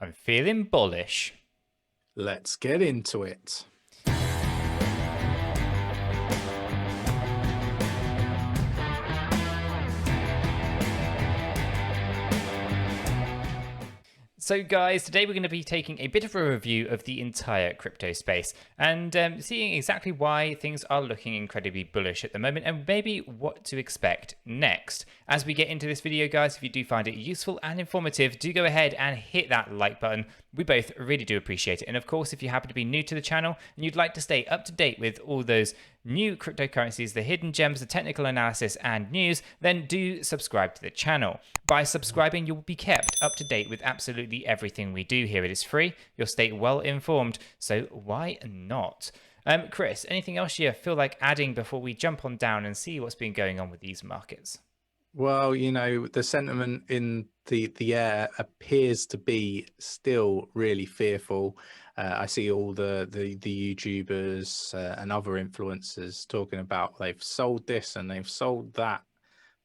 I'm feeling bullish. Let's get into it. So guys, today we're going to be taking a bit of a review of the entire crypto space and seeing exactly why things are looking incredibly bullish at the moment and maybe what to expect next. As we get into this video, guys, if you do find it useful and informative, do go ahead and hit that like button. We both really do appreciate it. And of course, if you happen to be new to the channel and you'd like to stay up to date with all those new cryptocurrencies, the hidden gems, the technical analysis and news, then do subscribe to the channel. By subscribing, you'll be kept up to date with absolutely everything we do here. It is free, you'll stay well informed, so why not? Chris, anything else you feel like adding before we jump on down and see what's been going on with these markets? Well, you know, the sentiment in the air appears to be still really fearful. I see all the YouTubers and other influencers talking about they've sold this and they've sold that.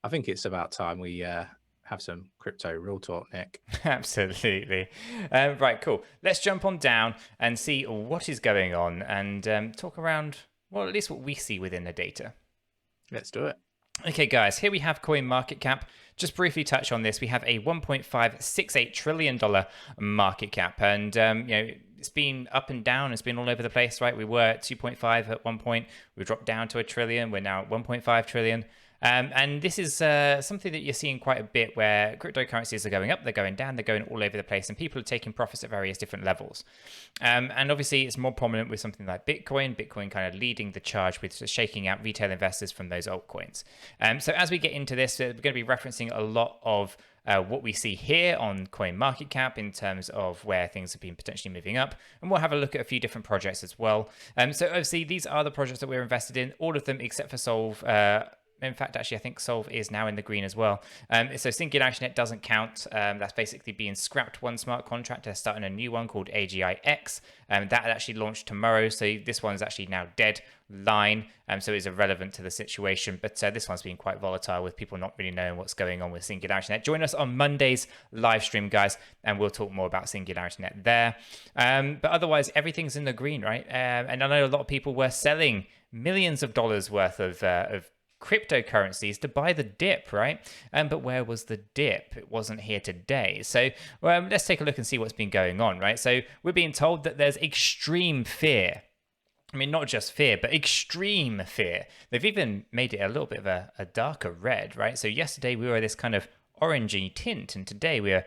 I think it's about time we have some crypto real talk, Nick. Absolutely. Right, cool. Let's jump on down and see what is going on and talk around, well, at least what we see within the data. Let's do it. Okay, guys, here we have CoinMarketCap. Just briefly touch on this. We have a $1.568 trillion market cap, and you know, it's been up and down. It's been all over the place, right? We were at 2.5 at one point. We dropped down to $1 trillion. We're now at 1.5 trillion. And this is something that you're seeing quite a bit where cryptocurrencies are going up, they're going down, they're going all over the place, and people are taking profits at various different levels. And obviously, it's more prominent with something like Bitcoin kind of leading the charge with shaking out retail investors from those altcoins. So as we get into this, we're going to be referencing a lot of what we see here on CoinMarketCap in terms of where things have been potentially moving up. And we'll have a look at a few different projects as well. So obviously, these are the projects that we're invested in, all of them except for Solve. In fact, actually, I think Solve is now in the green as well. So 𝗕𝗘𝗪𝗓𝗔𝗥𝗡 doesn't count. That's basically being scrapped one smart contract. They're starting a new one called AGIX. That actually launched tomorrow. So this one's actually now dead line. So it's irrelevant to the situation. But this one's been quite volatile with people not really knowing what's going on with 𝗕𝗘𝗪𝗓𝗔𝗥𝗡. Join us on Monday's live stream, guys, and we'll talk more about 𝗕𝗕𝗪𝗓𝗔𝗥𝗡 there. But otherwise, everything's in the green, right? And I know a lot of people were selling millions of dollars worth of cryptocurrencies to buy the dip, right? But where was the dip? It wasn't here today. So let's take a look and see what's been going on, right? So we're being told that there's extreme fear. I mean, not just fear, but extreme fear. They've even made it a little bit of a darker red, right? So yesterday we were this kind of orangey tint, and today we're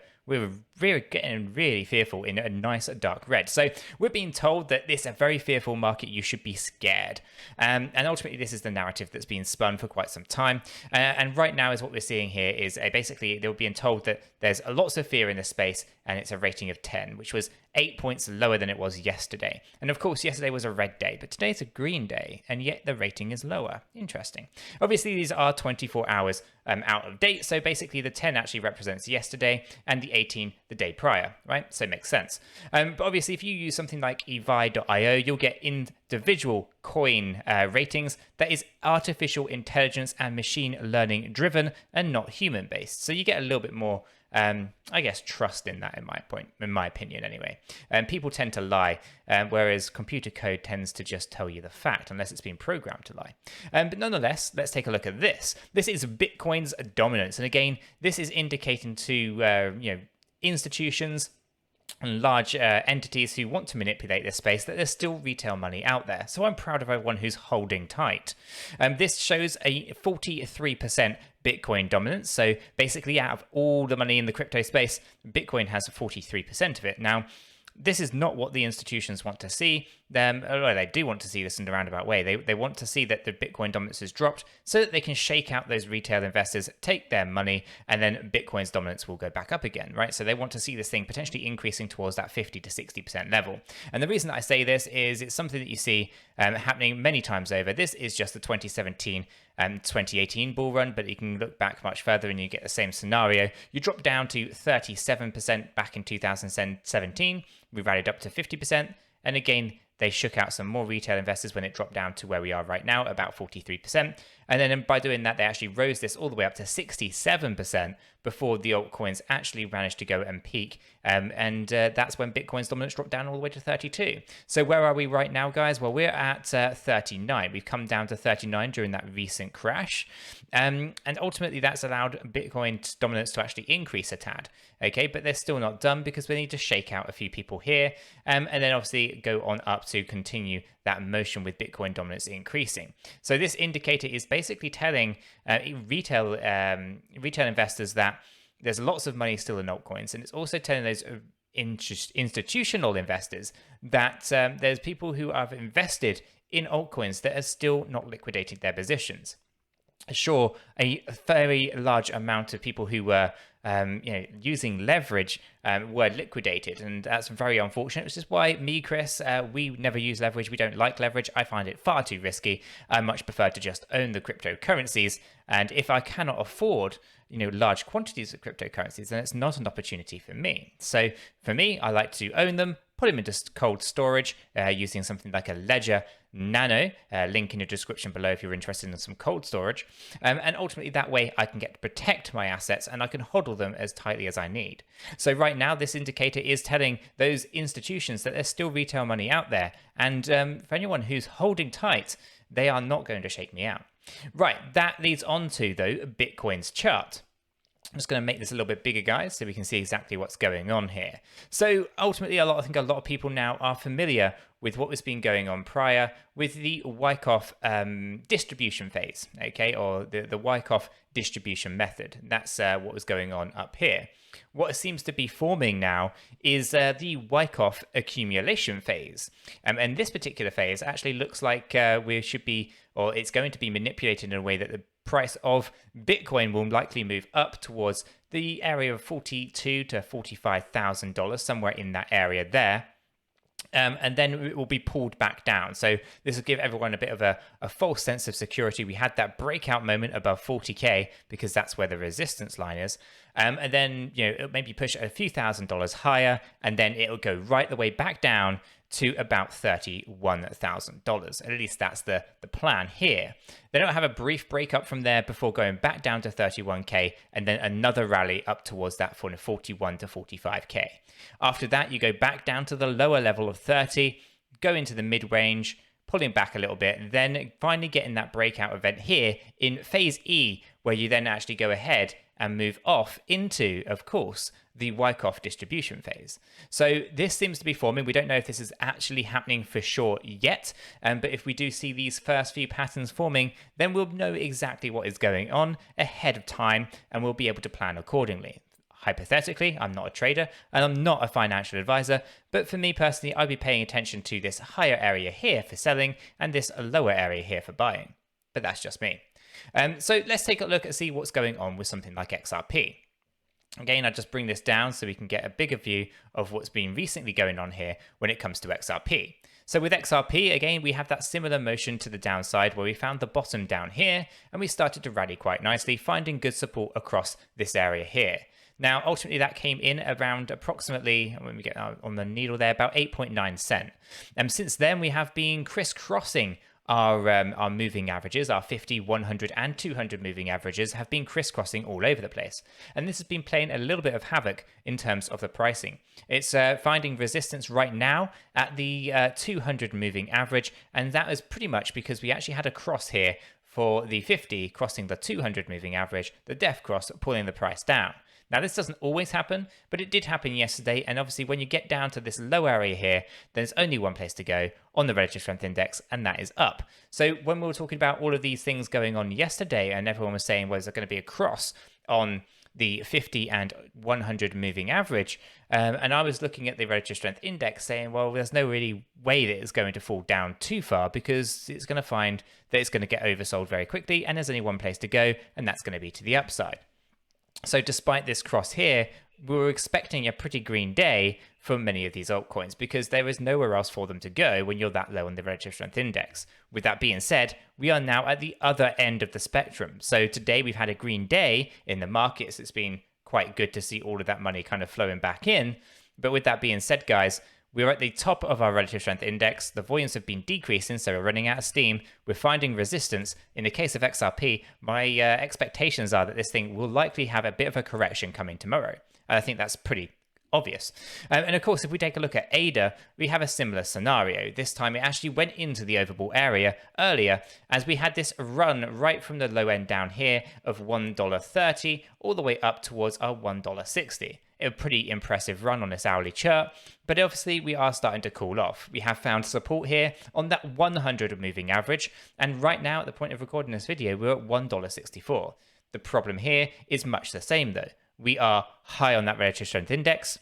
getting really fearful in a nice dark red. So we're being told that this is a very fearful market. You should be scared. And ultimately, this is the narrative that's been spun for quite some time. And right now is what we're seeing here is basically they're being told that there's lots of fear in this space and it's a rating of 10, which was 8 points lower than it was yesterday. And of course, yesterday was a red day, but today's a green day, and yet the rating is lower. Interesting. Obviously, these are 24 hours out of date. So basically, the 10 actually represents yesterday and the 18 the day prior, right? So it makes sense. But obviously, if you use something like advice.io, you'll get individual coin ratings that is artificial intelligence and machine learning driven and not human based. So you get a little bit more I guess trust in that, in my opinion anyway. People tend to lie, whereas computer code tends to just tell you the fact unless it's been programmed to lie. But nonetheless, let's take a look at this. This is Bitcoin's dominance, and again, this is indicating to you know, institutions and large entities who want to manipulate this space that there's still retail money out there. So I'm proud of everyone who's holding tight. This shows a 43% Bitcoin dominance. So basically, out of all the money in the crypto space, Bitcoin has 43% of it. Now, this is not what the institutions want to see. Although they do want to see this in a roundabout way. They want to see that the Bitcoin dominance has dropped so that they can shake out those retail investors, take their money, and then Bitcoin's dominance will go back up again, right? So they want to see this thing potentially increasing towards that 50 to 60% level. And the reason that I say this is it's something that you see happening many times over. This is just the 2017 2018 bull run, but you can look back much further and you get the same scenario. You drop down to 37% back in 2017. We rallied up to 50%. And again, they shook out some more retail investors when it dropped down to where we are right now, about 43%. And then by doing that, they actually rose this all the way up to 67% before the altcoins actually managed to go and peak. That's when Bitcoin's dominance dropped down all the way to 32. So where are we right now, guys? Well, we're at 39. We've come down to 39 during that recent crash. And ultimately, that's allowed Bitcoin's dominance to actually increase a tad. Okay, but they're still not done because we need to shake out a few people here. And then obviously go on up to continue that motion with Bitcoin dominance increasing. So this indicator is basically telling retail investors that there's lots of money still in altcoins, and it's also telling those institutional investors that there's people who have invested in altcoins that are still not liquidated their positions. Sure, a very large amount of people who were using leverage were liquidated, and that's very unfortunate, which is why me, Chris, we never use leverage. We don't like leverage. I find it far too risky. I much prefer to just own the cryptocurrencies, and if I cannot afford large quantities of cryptocurrencies, then it's not an opportunity for me. So for me, I like to own them, put them into cold storage using something like a Ledger Nano, link in the description below if you're interested in some cold storage. And ultimately that way I can get to protect my assets and I can hodl them as tightly as I need. So right now this indicator is telling those institutions that there's still retail money out there. And for anyone who's holding tight, they are not going to shake me out. Right, that leads on to, though, Bitcoin's chart. I'm just going to make this a little bit bigger, guys, so we can see exactly what's going on here. So ultimately, I think a lot of people now are familiar with what was been going on prior with the Wyckoff distribution phase, okay, or the Wyckoff distribution method. That's what was going on up here. What seems to be forming now is the Wyckoff accumulation phase. And this particular phase actually looks like we should be, or it's going to be manipulated in a way that the price of Bitcoin will likely move up towards the area of $42,000 to $45,000, somewhere in that area there. And then it will be pulled back down. So this will give everyone a bit of a false sense of security. We had that breakout moment above 40K because that's where the resistance line is. And then, it'll maybe push a few $1,000s higher, and then it'll go right the way back down to about $31,000. At least that's the plan here. Then it'll have a brief breakup from there before going back down to 31K, and then another rally up towards that for 41 to 45K. After that, you go back down to the lower level of 30, go into the mid-range, pulling back a little bit, then finally getting that breakout event here in phase E, where you then actually go ahead and move off into, of course, the Wyckoff distribution phase. So this seems to be forming. We don't know if this is actually happening for sure yet, but if we do see these first few patterns forming, then we'll know exactly what is going on ahead of time, and we'll be able to plan accordingly. Hypothetically, I'm not a trader and I'm not a financial advisor, but for me personally, I'd be paying attention to this higher area here for selling and this lower area here for buying. But that's just me. So let's take a look and see what's going on with something like XRP. Again, I just bring this down so we can get a bigger view of what's been recently going on here when it comes to XRP. So with XRP, again, we have that similar motion to the downside where we found the bottom down here and we started to rally quite nicely, finding good support across this area here. Now, ultimately, that came in around approximately, when we get on the needle there, about 8.9 cents. And since then, we have been crisscrossing our moving averages, our 50, 100, and 200 moving averages have been crisscrossing all over the place. And this has been playing a little bit of havoc in terms of the pricing. It's finding resistance right now at the 200 moving average, and that is pretty much because we actually had a cross here for the 50 crossing the 200 moving average, the death cross pulling the price down. Now, this doesn't always happen, but it did happen yesterday. And obviously, when you get down to this low area here, there's only one place to go on the relative strength index, and that is up. So when we were talking about all of these things going on yesterday, and everyone was saying, well, is there going to be a cross on the 50 and 100 moving average? And I was looking at the relative strength index saying, well, there's no really way that it's going to fall down too far because it's going to find that it's going to get oversold very quickly. And there's only one place to go, and that's going to be to the upside. So despite this cross here, we were expecting a pretty green day for many of these altcoins because there is nowhere else for them to go when you're that low on the relative strength index. With that being said, we are now at the other end of the spectrum. So today we've had a green day in the markets. It's been quite good to see all of that money kind of flowing back in. But with that being said, guys, we're at the top of our relative strength index. The volumes have been decreasing, so we're running out of steam. We're finding resistance. In the case of XRP, my expectations are that this thing will likely have a bit of a correction coming tomorrow. And I think that's pretty obvious. And of course, if we take a look at ADA, we have a similar scenario. This time it actually went into the overbought area earlier as we had this run right from the low end down here of $1.30 all the way up towards our $1.60. A pretty impressive run on this hourly chart, but obviously we are starting to cool off. We have found support here on that 100 moving average, and right now at the point of recording this video, we're at $1.64. The problem here is much the same though. We are high on that relative strength index,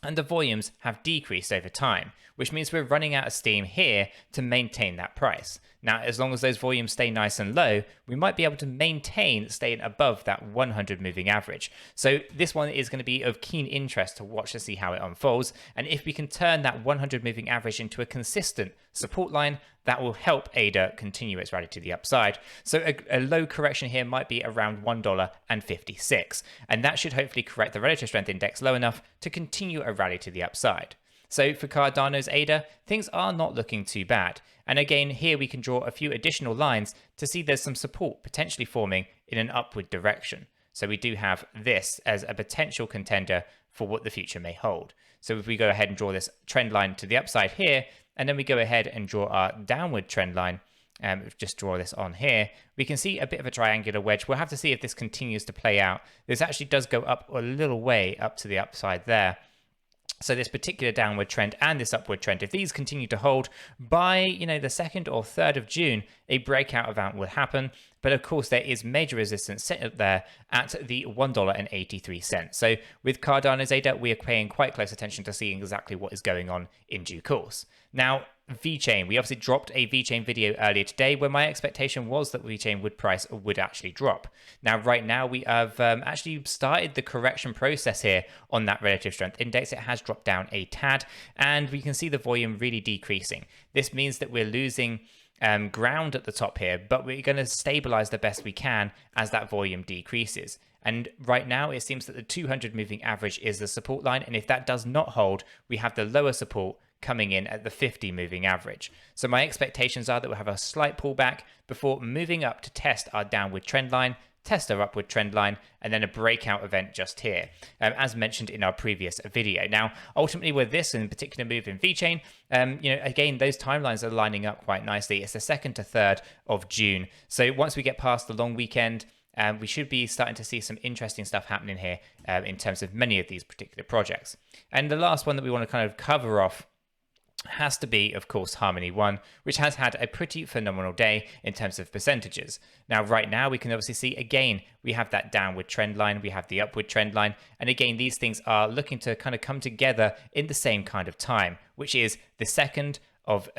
and the volumes have decreased over time, which means we're running out of steam here to maintain that price. Now, as long as those volumes stay nice and low, we might be able to maintain staying above that 100 moving average. So this one is going to be of keen interest to watch to see how it unfolds. And if we can turn that 100 moving average into a consistent support line, that will help ADA continue its rally to the upside. So a low correction here might be around $1.56. And that should hopefully correct the relative strength index low enough to continue a rally to the upside. So for Cardano's ADA, things are not looking too bad. And again, here we can draw a few additional lines to see there's some support potentially forming in an upward direction. So we do have this as a potential contender for what the future may hold. So if we go ahead and draw this trend line to the upside here, and then we go ahead and draw our downward trend line, just draw this on here, we can see a bit of a triangular wedge. We'll have to see if this continues to play out. This actually does go up a little way up to the upside there. So this particular downward trend and this upward trend, if these continue to hold by, the 2nd or 3rd of June, a breakout event will happen. But of course, there is major resistance set up there at the $1.83. So with Cardano's ADA, we are paying quite close attention to seeing exactly what is going on in due course. Now, VeChain, we obviously dropped a VeChain video earlier today where my expectation was that VeChain would actually drop. Now, right now, we have actually started the correction process here on that relative strength index. It has dropped down a tad, and we can see the volume really decreasing. This means that we're losing ground at the top here, but we're going to stabilize the best we can as that volume decreases. And right now, it seems that the 200 moving average is the support line, and if that does not hold, we have the lower support coming in at the 50 moving average. So my expectations are that we'll have a slight pullback before moving up to test our downward trend line, test our upward trend line, and then a breakout event just here, as mentioned in our previous video. Now, ultimately with this in particular move in VeChain, again, those timelines are lining up quite nicely. It's the 2nd to 3rd of June. So once we get past the long weekend, we should be starting to see some interesting stuff happening here in terms of many of these particular projects. And the last one that we want to kind of cover off has to be, of course, Harmony One, which has had a pretty phenomenal day in terms of percentages. Now, right now, we can obviously see, again, we have that downward trend line, we have the upward trend line, and again, these things are looking to kind of come together in the same kind of time, which is the 2nd of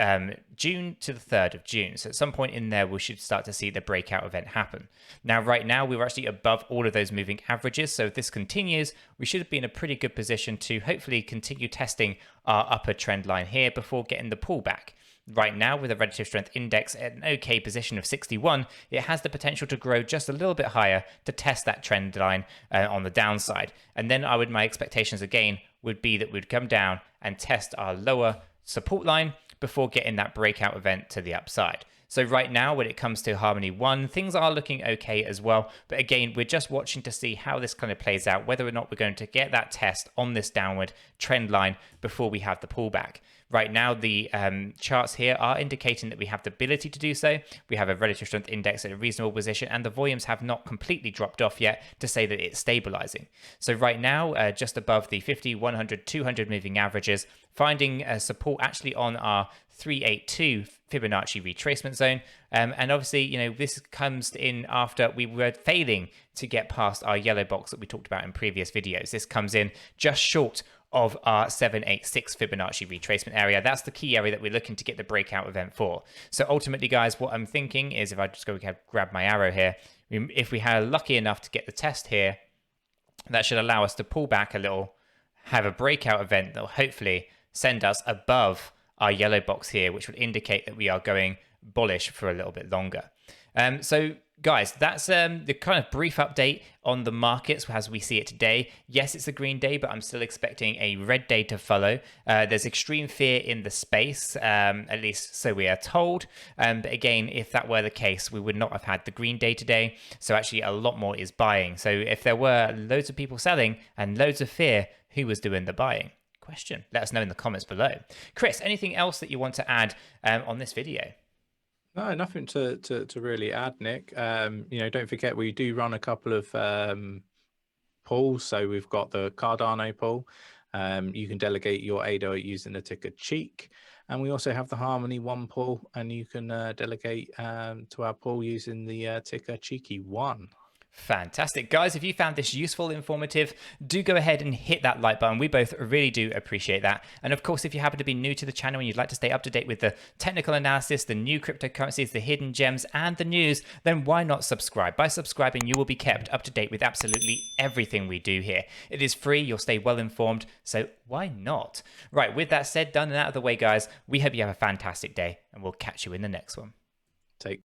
June to the 3rd of June. So at some point in there, we should start to see the breakout event happen. Now, right now, we were actually above all of those moving averages. So if this continues, we should be in a pretty good position to hopefully continue testing our upper trend line here before getting the pullback. Right now, with a relative strength index at an okay position of 61, it has the potential to grow just a little bit higher to test that trend line on the downside. And then my expectations again would be that we'd come down and test our lower support line before getting that breakout event to the upside. So right now, when it comes to Harmony One, things are looking okay as well. But again, we're just watching to see how this kind of plays out, whether or not we're going to get that test on this downward trend line before we have the pullback. Right now, the charts here are indicating that we have the ability to do so. We have a relative strength index at a reasonable position, and the volumes have not completely dropped off yet to say that it's stabilizing. So right now, just above the 50, 100, 200 moving averages, finding support actually on our 382 Fibonacci retracement zone. And obviously, this comes in after we were failing to get past our yellow box that we talked about in previous videos. This comes in just short of our 786 Fibonacci retracement area. That's the key area that we're looking to get the breakout event for. So ultimately, guys, what I'm thinking is if I just go grab my arrow here, if we are lucky enough to get the test here, that should allow us to pull back a little, have a breakout event that will hopefully send us above our yellow box here, which would indicate that we are going bullish for a little bit longer. So guys, that's the kind of brief update on the markets as we see it today. Yes, it's a green day, but I'm still expecting a red day to follow. There's extreme fear in the space, at least so we are told. But again, if that were the case, we would not have had the green day today. So actually a lot more is buying. So if there were loads of people selling and loads of fear, who was doing the buying? Question. Let us know in the comments below. Chris, anything else that you want to add on this video? No, nothing to really add, Nick. Don't forget we do run a couple of pools. So we've got the Cardano pool. You can delegate your ADA using the ticker 𝗕𝗘𝗪. And we also have the Harmony One pool, and you can delegate to our pool using the ticker 𝗕𝗘𝗪1. Fantastic. Guys, if you found this useful, informative, do go ahead and hit that like button. We both really do appreciate that. And of course, if you happen to be new to the channel and you'd like to stay up to date with the technical analysis, the new cryptocurrencies, the hidden gems, and the news, then why not subscribe? By subscribing, you will be kept up to date with absolutely everything we do here. It is free. You'll stay well informed. So why not? Right. With that said, done and out of the way, guys, we hope you have a fantastic day, and we'll catch you in the next one. Take